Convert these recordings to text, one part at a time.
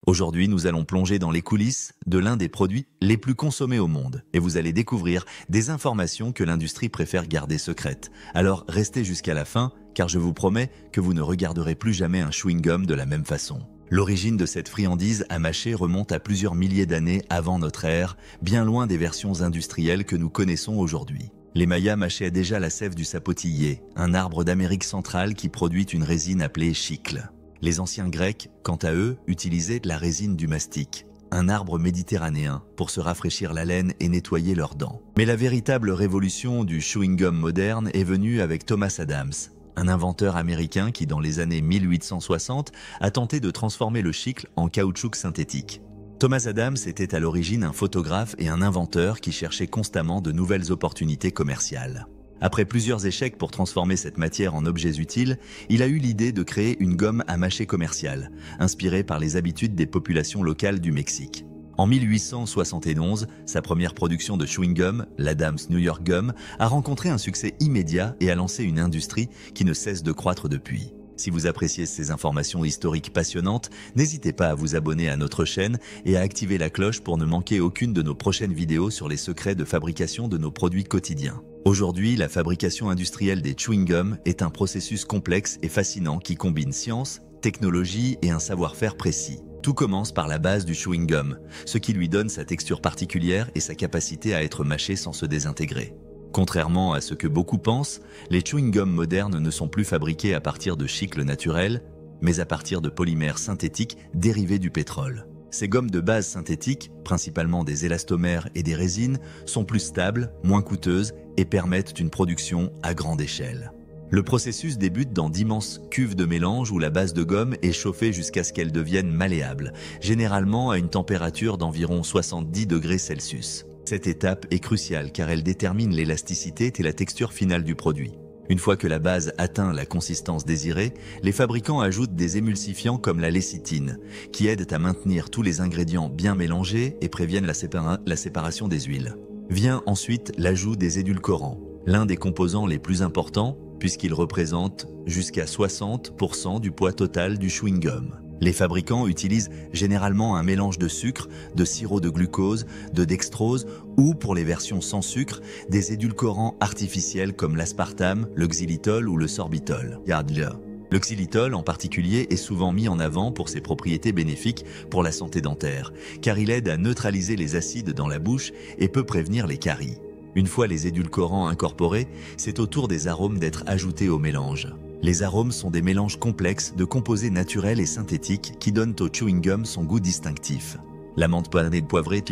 Aujourd'hui, nous allons plonger dans les coulisses de l'un des produits les plus consommés au monde et vous allez découvrir des informations que l'industrie préfère garder secrètes. Alors restez jusqu'à la fin car je vous promets que vous ne regarderez plus jamais un chewing-gum de la même façon. L'origine de cette friandise à mâcher remonte à plusieurs milliers d'années avant notre ère, bien loin des versions industrielles que nous connaissons aujourd'hui. Les Mayas mâchaient déjà la sève du sapotillier, un arbre d'Amérique centrale qui produit une résine appelée chicle. Les anciens Grecs, quant à eux, utilisaient de la résine du mastic, un arbre méditerranéen, pour se rafraîchir la laine et nettoyer leurs dents. Mais la véritable révolution du chewing-gum moderne est venue avec Thomas Adams, un inventeur américain qui, dans les années 1860, a tenté de transformer le chicle en caoutchouc synthétique. Thomas Adams était à l'origine un photographe et un inventeur qui cherchait constamment de nouvelles opportunités commerciales. Après plusieurs échecs pour transformer cette matière en objets utiles, il a eu l'idée de créer une gomme à mâcher commerciale, inspirée par les habitudes des populations locales du Mexique. En 1871, sa première production de chewing-gum, l'Adams New York Gum, a rencontré un succès immédiat et a lancé une industrie qui ne cesse de croître depuis. Si vous appréciez ces informations historiques passionnantes, n'hésitez pas à vous abonner à notre chaîne et à activer la cloche pour ne manquer aucune de nos prochaines vidéos sur les secrets de fabrication de nos produits quotidiens. Aujourd'hui, la fabrication industrielle des chewing-gums est un processus complexe et fascinant qui combine science, technologie et un savoir-faire précis. Tout commence par la base du chewing-gum, ce qui lui donne sa texture particulière et sa capacité à être mâché sans se désintégrer. Contrairement à ce que beaucoup pensent, les chewing-gums modernes ne sont plus fabriqués à partir de chicle naturel, mais à partir de polymères synthétiques dérivés du pétrole. Ces gommes de base synthétiques, principalement des élastomères et des résines, sont plus stables, moins coûteuses et permettent une production à grande échelle. Le processus débute dans d'immenses cuves de mélange où la base de gomme est chauffée jusqu'à ce qu'elle devienne malléable, généralement à une température d'environ 70 degrés Celsius. Cette étape est cruciale car elle détermine l'élasticité et la texture finale du produit. Une fois que la base atteint la consistance désirée, les fabricants ajoutent des émulsifiants comme la lécithine, qui aident à maintenir tous les ingrédients bien mélangés et préviennent la séparation des huiles. Vient ensuite l'ajout des édulcorants, l'un des composants les plus importants puisqu'il représente jusqu'à 60% du poids total du chewing-gum. Les fabricants utilisent généralement un mélange de sucre, de sirop de glucose, de dextrose ou, pour les versions sans sucre, des édulcorants artificiels comme l'aspartame, le xylitol ou le sorbitol. Le xylitol en particulier est souvent mis en avant pour ses propriétés bénéfiques pour la santé dentaire, car il aide à neutraliser les acides dans la bouche et peut prévenir les caries. Une fois les édulcorants incorporés, c'est au tour des arômes d'être ajoutés au mélange. Les arômes sont des mélanges complexes de composés naturels et synthétiques qui donnent au chewing-gum son goût distinctif. La menthe poivrée,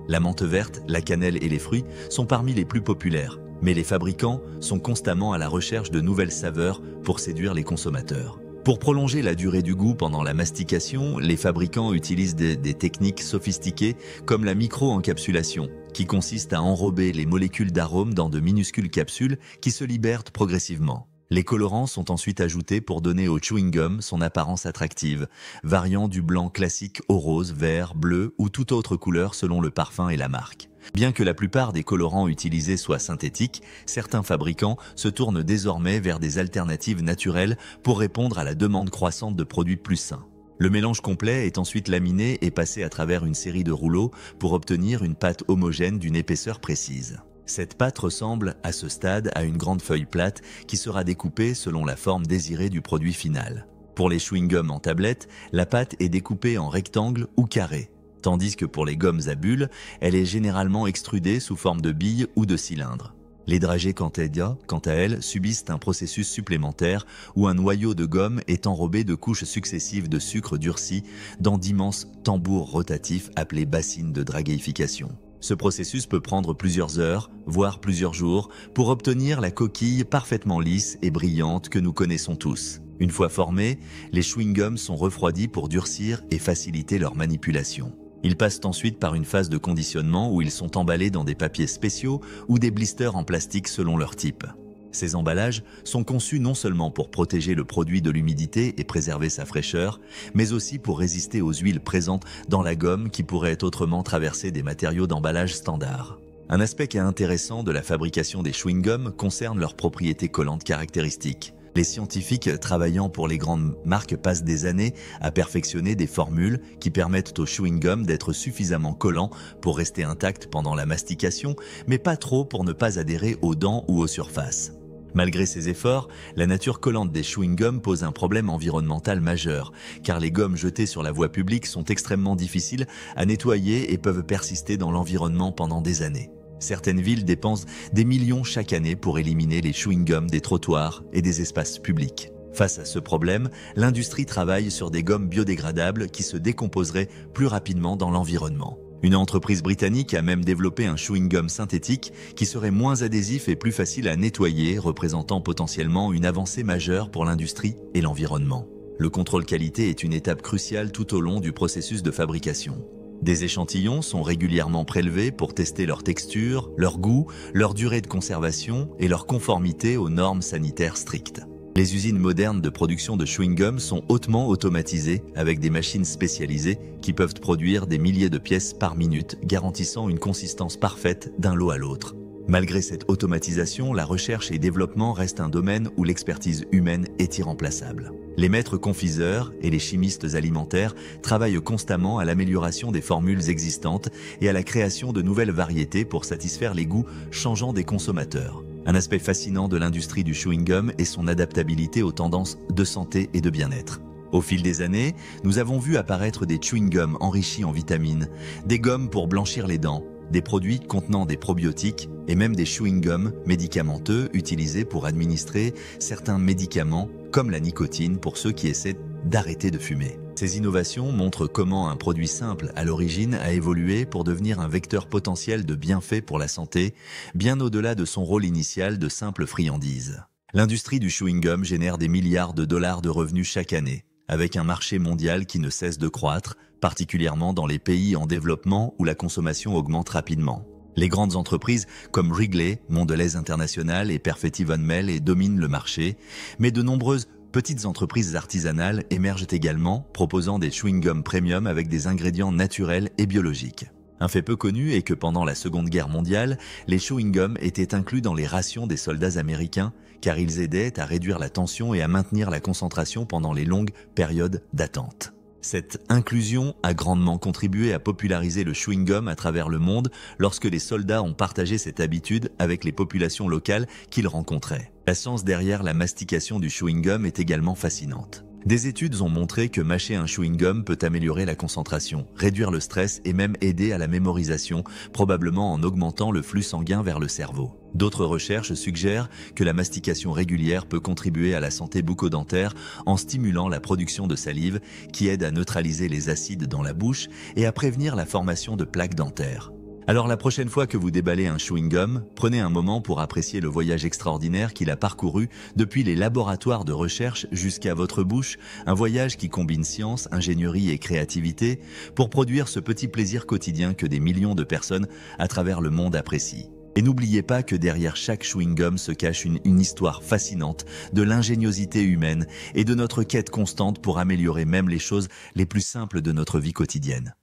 la menthe verte, la cannelle et les fruits sont parmi les plus populaires, mais les fabricants sont constamment à la recherche de nouvelles saveurs pour séduire les consommateurs. Pour prolonger la durée du goût pendant la mastication, les fabricants utilisent des techniques sophistiquées comme la micro-encapsulation, qui consiste à enrober les molécules d'arômes dans de minuscules capsules qui se libèrent progressivement. Les colorants sont ensuite ajoutés pour donner au chewing-gum son apparence attractive, variant du blanc classique au rose, vert, bleu ou toute autre couleur selon le parfum et la marque. Bien que la plupart des colorants utilisés soient synthétiques, certains fabricants se tournent désormais vers des alternatives naturelles pour répondre à la demande croissante de produits plus sains. Le mélange complet est ensuite laminé et passé à travers une série de rouleaux pour obtenir une pâte homogène d'une épaisseur précise. Cette pâte ressemble, à ce stade, à une grande feuille plate qui sera découpée selon la forme désirée du produit final. Pour les chewing-gums en tablette, la pâte est découpée en rectangle ou carré, tandis que pour les gommes à bulles, elle est généralement extrudée sous forme de billes ou de cylindres. Les dragées, quant à elles, subissent un processus supplémentaire où un noyau de gomme est enrobé de couches successives de sucre durci dans d'immenses tambours rotatifs appelés bassines de draguification. Ce processus peut prendre plusieurs heures, voire plusieurs jours, pour obtenir la coquille parfaitement lisse et brillante que nous connaissons tous. Une fois formés, les chewing-gums sont refroidis pour durcir et faciliter leur manipulation. Ils passent ensuite par une phase de conditionnement où ils sont emballés dans des papiers spéciaux ou des blisters en plastique selon leur type. Ces emballages sont conçus non seulement pour protéger le produit de l'humidité et préserver sa fraîcheur, mais aussi pour résister aux huiles présentes dans la gomme qui pourraient autrement traverser des matériaux d'emballage standard. Un aspect intéressant de la fabrication des chewing-gums concerne leurs propriétés collantes caractéristiques. Les scientifiques travaillant pour les grandes marques passent des années à perfectionner des formules qui permettent au chewing-gum d'être suffisamment collant pour rester intact pendant la mastication, mais pas trop pour ne pas adhérer aux dents ou aux surfaces. Malgré ces efforts, la nature collante des chewing-gums pose un problème environnemental majeur, car les gommes jetées sur la voie publique sont extrêmement difficiles à nettoyer et peuvent persister dans l'environnement pendant des années. Certaines villes dépensent des millions chaque année pour éliminer les chewing-gums des trottoirs et des espaces publics. Face à ce problème, l'industrie travaille sur des gommes biodégradables qui se décomposeraient plus rapidement dans l'environnement. Une entreprise britannique a même développé un chewing-gum synthétique qui serait moins adhésif et plus facile à nettoyer, représentant potentiellement une avancée majeure pour l'industrie et l'environnement. Le contrôle qualité est une étape cruciale tout au long du processus de fabrication. Des échantillons sont régulièrement prélevés pour tester leur texture, leur goût, leur durée de conservation et leur conformité aux normes sanitaires strictes. Les usines modernes de production de chewing-gum sont hautement automatisées avec des machines spécialisées qui peuvent produire des milliers de pièces par minute, garantissant une consistance parfaite d'un lot à l'autre. Malgré cette automatisation, la recherche et développement restent un domaine où l'expertise humaine est irremplaçable. Les maîtres confiseurs et les chimistes alimentaires travaillent constamment à l'amélioration des formules existantes et à la création de nouvelles variétés pour satisfaire les goûts changeants des consommateurs. Un aspect fascinant de l'industrie du chewing-gum est son adaptabilité aux tendances de santé et de bien-être. Au fil des années, nous avons vu apparaître des chewing-gums enrichis en vitamines, des gommes pour blanchir les dents, des produits contenant des probiotiques et même des chewing-gums médicamenteux utilisés pour administrer certains médicaments comme la nicotine pour ceux qui essaient d'arrêter de fumer. Ces innovations montrent comment un produit simple à l'origine a évolué pour devenir un vecteur potentiel de bienfaits pour la santé, bien au-delà de son rôle initial de simple friandise. L'industrie du chewing-gum génère des milliards de dollars de revenus chaque année, avec un marché mondial qui ne cesse de croître, particulièrement dans les pays en développement où la consommation augmente rapidement. Les grandes entreprises comme Wrigley, Mondelez International et Perfective Unmel dominent le marché, mais de nombreuses petites entreprises artisanales émergent également, proposant des chewing-gums premium avec des ingrédients naturels et biologiques. Un fait peu connu est que pendant la Seconde Guerre mondiale, les chewing-gums étaient inclus dans les rations des soldats américains car ils aidaient à réduire la tension et à maintenir la concentration pendant les longues périodes d'attente. Cette inclusion a grandement contribué à populariser le chewing-gum à travers le monde lorsque les soldats ont partagé cette habitude avec les populations locales qu'ils rencontraient. La science derrière la mastication du chewing-gum est également fascinante. Des études ont montré que mâcher un chewing-gum peut améliorer la concentration, réduire le stress et même aider à la mémorisation, probablement en augmentant le flux sanguin vers le cerveau. D'autres recherches suggèrent que la mastication régulière peut contribuer à la santé bucco-dentaire en stimulant la production de salive qui aide à neutraliser les acides dans la bouche et à prévenir la formation de plaques dentaires. Alors la prochaine fois que vous déballez un chewing-gum, prenez un moment pour apprécier le voyage extraordinaire qu'il a parcouru depuis les laboratoires de recherche jusqu'à votre bouche, un voyage qui combine science, ingénierie et créativité pour produire ce petit plaisir quotidien que des millions de personnes à travers le monde apprécient. Et n'oubliez pas que derrière chaque chewing-gum se cache une histoire fascinante de l'ingéniosité humaine et de notre quête constante pour améliorer même les choses les plus simples de notre vie quotidienne.